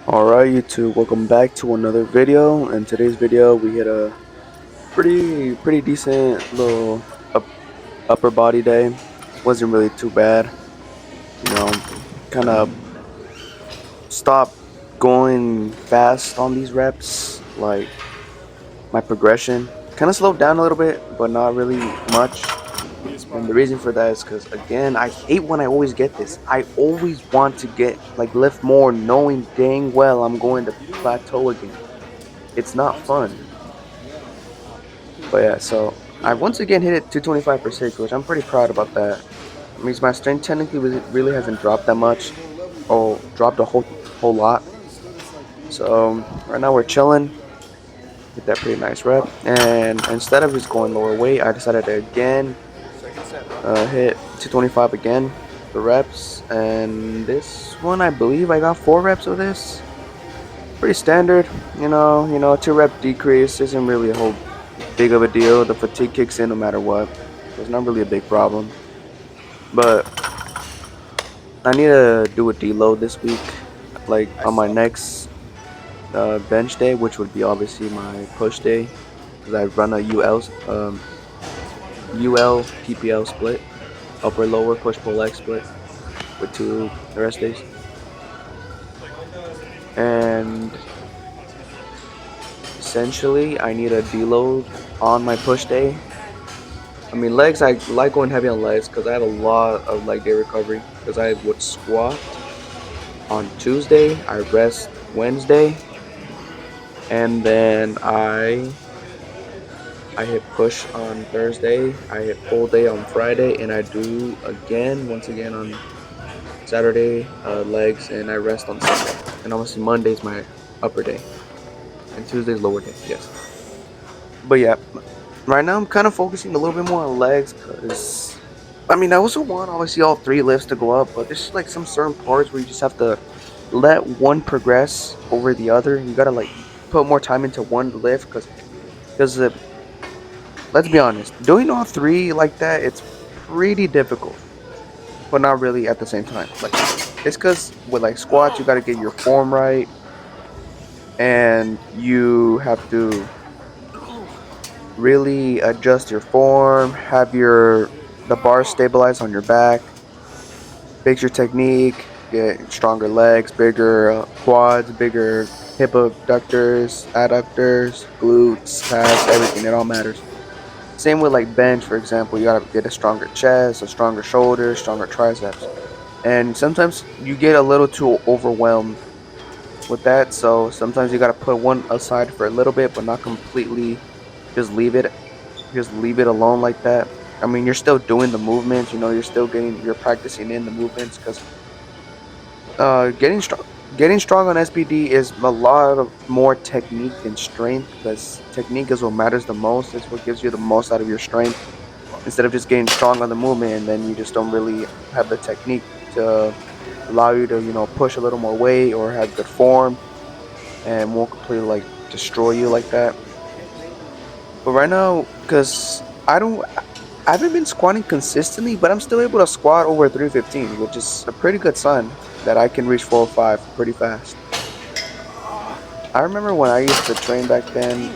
Alright YouTube, welcome back to another video. In today's video we hit a pretty decent little upper body day. Wasn't really too bad. You know, kind of stopped going fast on these reps. Like my progression kind of slowed down a little bit, but not really much. And the reason for that is because, again, I hate when I always get this. I always want to lift more, knowing dang well I'm going to plateau again. It's not fun. But yeah, so I once again hit it 225 per 6, which I'm pretty proud about that. It means my strength technically really hasn't dropped that much, or dropped a whole lot. So right now we're chilling. Hit that pretty nice rep, and instead of just going lower weight, I decided to again hit 225 again, the reps. And this one, I believe I got 4 reps of this. Pretty standard, a 2 rep decrease isn't really a whole big of a deal. The fatigue kicks in no matter what. So it's not really a big problem. But I need to do a deload this week, like on my next bench day, which would be obviously my push day, because I run a UL TPL split, upper lower push pull leg split with 2 rest days. And essentially I need a deload on my push day. I mean, legs, I like going heavy on legs because I have a lot of leg day recovery, because I would squat on Tuesday, I rest Wednesday, and then I hit push on Thursday, I hit full day on Friday, and I do once again on Saturday legs, and I rest on Sunday. And obviously Monday's my upper day, and Tuesday's lower day, yes. But yeah, right now I'm kind of focusing a little bit more on legs, because I mean, I also want obviously all 3 lifts to go up, but there's like some certain parts where you just have to let one progress over the other. You gotta like put more time into one lift, because let's be honest, doing all 3 like that, it's pretty difficult, but not really at the same time. Like, it's because with like squats, you gotta get your form right, and you have to really adjust your form, have the bar stabilized on your back, fix your technique, get stronger legs, bigger quads, bigger hip abductors, adductors, glutes, calves, everything. It all matters. Same with like bench, for example. You gotta get a stronger chest, a stronger shoulders, stronger triceps. And sometimes you get a little too overwhelmed with that, so sometimes you gotta put one aside for a little bit, but not completely just leave it alone like that. I mean, you're still doing the movements, you're practicing in the movements, because getting strong on SBD is a lot of more technique than strength, because technique is what matters the most. It's what gives you the most out of your strength, instead of just getting strong on the movement and then you just don't really have the technique to allow you to push a little more weight or have good form, and won't completely like destroy you like that. But right now, because I haven't been squatting consistently, but I'm still able to squat over 315, which is a pretty good sign that I can reach 405 pretty fast. I remember when I used to train back then,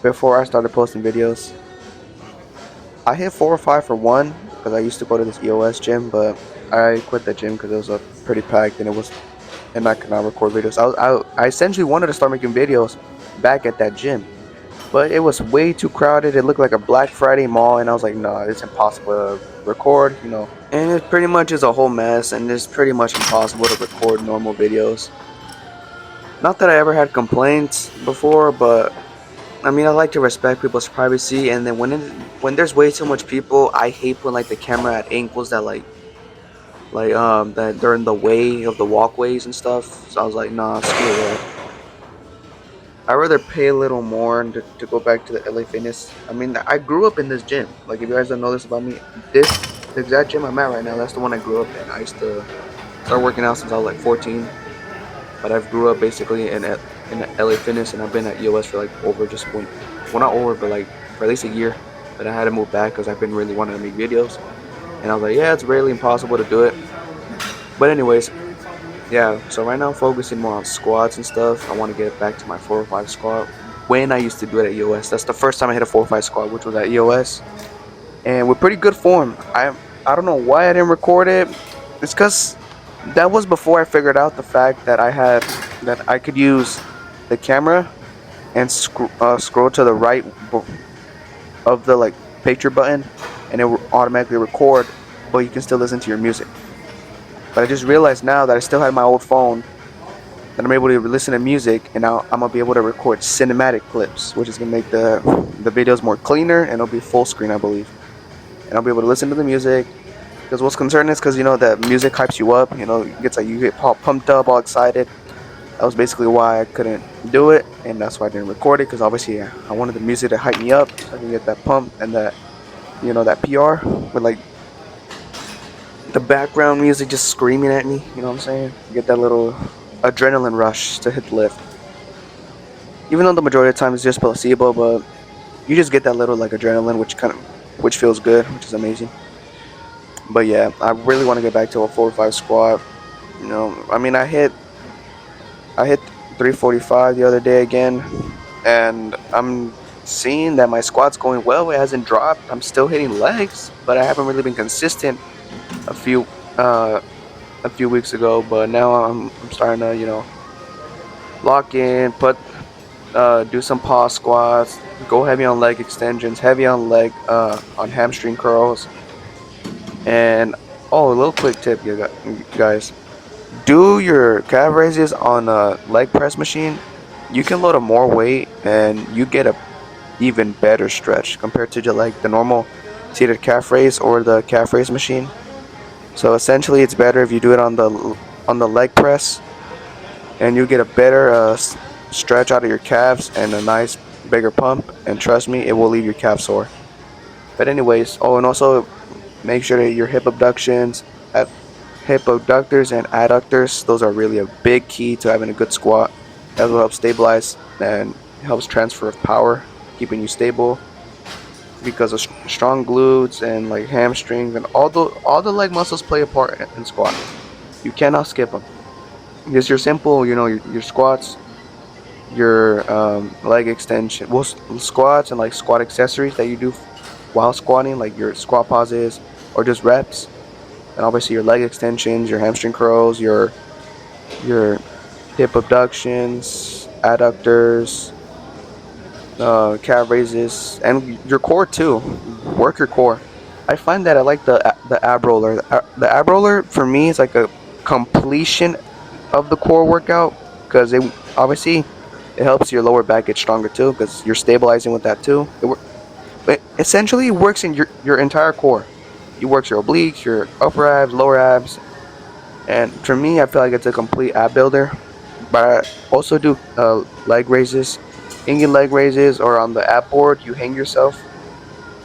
before I started posting videos, I hit 405 for 1, because I used to go to this EOS gym, but I quit the gym because it was pretty packed, and I could not record videos. I essentially wanted to start making videos back at that gym, but it was way too crowded. It looked like a Black Friday mall, and I was like, no, it's impossible to record. And it pretty much is a whole mess, and it's pretty much impossible to record normal videos. Not that I ever had complaints before, but I mean, I like to respect people's privacy, and then when there's way too much people, I hate when like the camera at angles that that they're in the way of the walkways and stuff. So I was like, nah, screw that. I'd rather pay a little more to go back to the LA Fitness. I mean, I grew up in this gym. Like, if you guys don't know this about me, the exact gym I'm at right now, that's the one I grew up in. I used to start working out since I was like 14, but I've grew up basically in LA Fitness, and I've been at EOS for like over just one, well, not over, but like for at least a year. But I had to move back because I've been really wanting to make videos, and I was like, yeah, it's really impossible to do it. But anyways, Yeah, so right now I'm focusing more on squats and stuff. I want to get back to my 405 squat. When I used to do it at EOS, that's the first time I hit a 405 squat, which was at EOS, and with pretty good form. I don't know why I didn't record it. It's because that was before I figured out the fact that I could use the camera and scroll to the right of the like picture button, and it will automatically record, but you can still listen to your music. But I just realized now that I still have my old phone that I'm able to listen to music, and now I'm gonna be able to record cinematic clips, which is gonna make the videos more cleaner, and it'll be full screen, I believe. And I'll be able to listen to the music. Because what's concerning is because the music hypes you up. It gets like you get all pumped up, all excited. That was basically why I couldn't do it, and that's why I didn't record it. Because obviously I wanted the music to hype me up, so I can get that pump and that PR with like the background music just screaming at me. You know what I'm saying? Get that little adrenaline rush to hit the lift. Even though the majority of the time it's just placebo, but you just get that little like adrenaline, which feels good, which is amazing. But yeah, I really want to get back to a 4 or 5 squat. I mean, I hit 345 the other day again, and I'm seeing that my squat's going well. It hasn't dropped. I'm still hitting legs, but I haven't really been consistent a few uh, a few weeks ago. But now I'm starting to lock in, do some pause squats, go heavy on leg extensions, heavy on on hamstring curls, and oh, a little quick tip, you guys. Do your calf raises on a leg press machine. You can load a more weight and you get a even better stretch compared to like the normal seated calf raise or the calf raise machine. So essentially, it's better if you do it on the leg press, and you get a better stretch out of your calves and a nice bigger pump. And trust me, it will leave your calf sore. But anyways, oh, and also make sure that your at hip abductors and adductors, those are really a big key to having a good squat. That will help stabilize and helps transfer of power, keeping you stable. Because of strong glutes and like hamstrings and all the leg muscles play a part in squat. You cannot skip them. Just your simple, your squats, your leg extension, well, squats and like squat accessories that you do while squatting, like your squat pauses or just reps, and obviously your leg extensions, your hamstring curls, your hip abductions, adductors, calf raises, and your core too. Work your core. I find that I like the ab roller. The ab roller for me is like a completion of the core workout because it helps your lower back get stronger too because you're stabilizing with that too. It essentially works in your entire core. You work your obliques, your upper abs, lower abs, and for me, I feel like it's a complete ab builder. But I also do leg raises, hanging leg raises, or on the ab board, you hang yourself.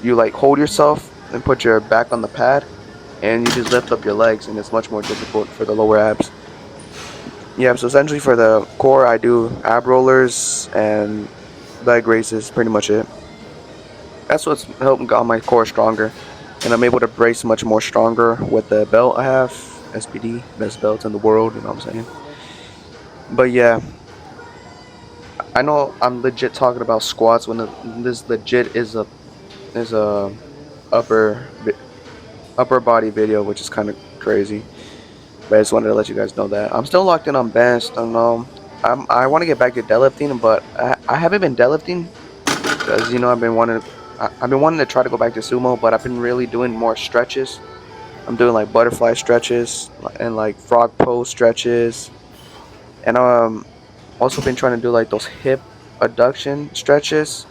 You like hold yourself and put your back on the pad, and you just lift up your legs, and it's much more difficult for the lower abs. Yeah, so essentially for the core, I do ab rollers and leg raises, pretty much it. That's what's helping got my core stronger, and I'm able to brace much more stronger with the belt I have. SPD, best belt in the world, you know what I'm saying? But yeah, I know I'm legit talking about squats when this legit is a upper upper body video, which is kind of crazy. But I just wanted to let you guys know that I'm still locked in on bench. I don't know. I want to get back to deadlifting, but I haven't been deadlifting because I've been wanting to try to go back to sumo, but I've been really doing more stretches. I'm doing like butterfly stretches and like frog pose stretches, and also been trying to do like those hip adduction stretches.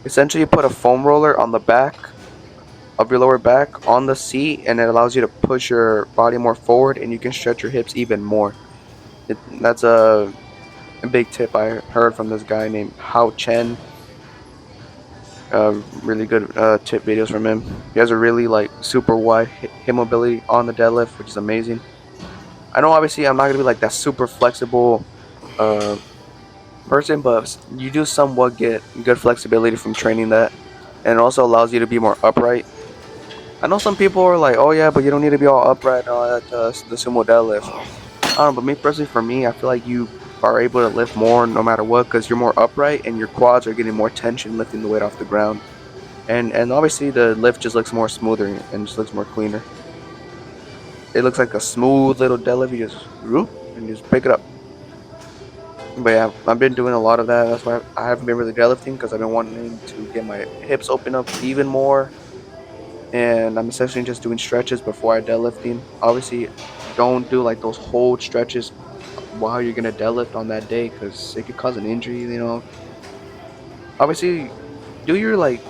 Essentially, you put a foam roller on the back of your lower back on the seat, and it allows you to push your body more forward, and you can stretch your hips even more. That's a big tip I heard from this guy named Hao Chen. Really good tip videos from him. He has a really like super wide hip mobility on the deadlift, which is amazing. I know obviously I'm not gonna be like that super flexible uh, person, but you do somewhat get good flexibility from training that, and it also allows you to be more upright. I know some people are like, oh yeah, but you don't need to be all upright and all that the sumo deadlift. don't know, but me personally, for me, I feel like you are able to lift more no matter what because you're more upright and your quads are getting more tension lifting the weight off the ground. And obviously the lift just looks more smoother and just looks more cleaner. It looks like a smooth little deadlift. You just whoop and just pick it up. But yeah, I've been doing a lot of that. That's why I haven't been really deadlifting because I've been wanting to get my hips open up even more. And I'm essentially just doing stretches before I deadlifting. Obviously, don't do like those whole stretches while you're gonna deadlift on that day because it could cause an injury. Obviously, do your like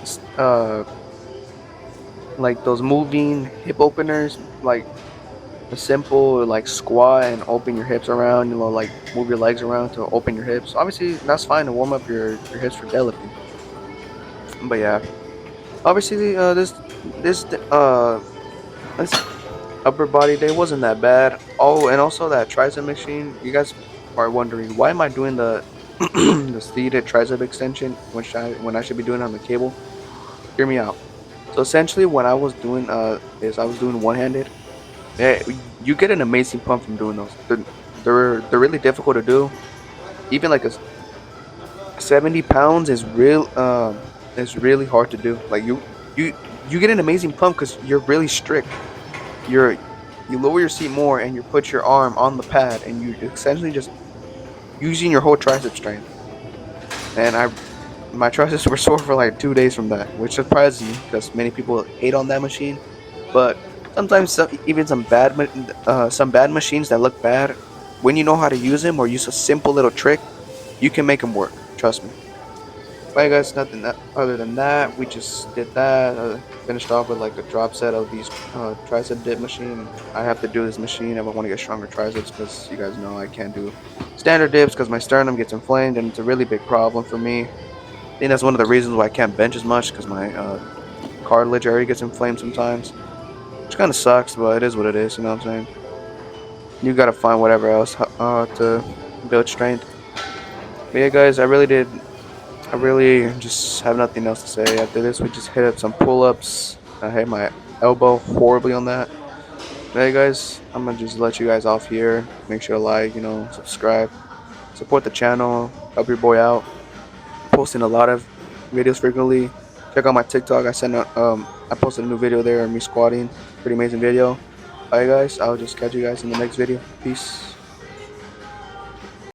those moving hip openers, like a simple like squat and open your hips around. Like move your legs around to open your hips. Obviously, that's fine to warm up your hips for deadlifting. But yeah, obviously, this upper body day wasn't that bad. Oh, and also that tricep machine. You guys are wondering why am I doing the the seated tricep extension when I should be doing it on the cable? Hear me out. So essentially, when I was doing is I was doing one-handed. Yeah, you get an amazing pump from doing those. They're really difficult to do. Even like a 70 pounds is really hard to do. Like you you get an amazing pump because you're really strict. You're you lower your seat more and you put your arm on the pad and you essentially just using your whole tricep strength. And my triceps were sore for like 2 days from that, which surprises me because many people hate on that machine. But sometimes even some bad machines that look bad, when you know how to use them or use a simple little trick, you can make them work. Trust me. But guys, nothing other than that. We just did that. Finished off with like a drop set of these tricep dip machine. I have to do this machine if I want to get stronger triceps because you guys know I can't do standard dips because my sternum gets inflamed and it's a really big problem for me. I think that's one of the reasons why I can't bench as much because my cartilage area gets inflamed sometimes, which kind of sucks, but it is what it is. You know what I'm saying? You gotta find whatever else to build strength. But yeah, guys, I really just have nothing else to say. After this, we just hit up some pull-ups. I hit my elbow horribly on that. Hey guys, I'm gonna just let you guys off here. Make sure to like, subscribe, support the channel, help your boy out. Posting a lot of videos frequently. Check out my TikTok. I posted a new video there of me squatting. Pretty amazing video. Alright guys, I'll just catch you guys in the next video. Peace.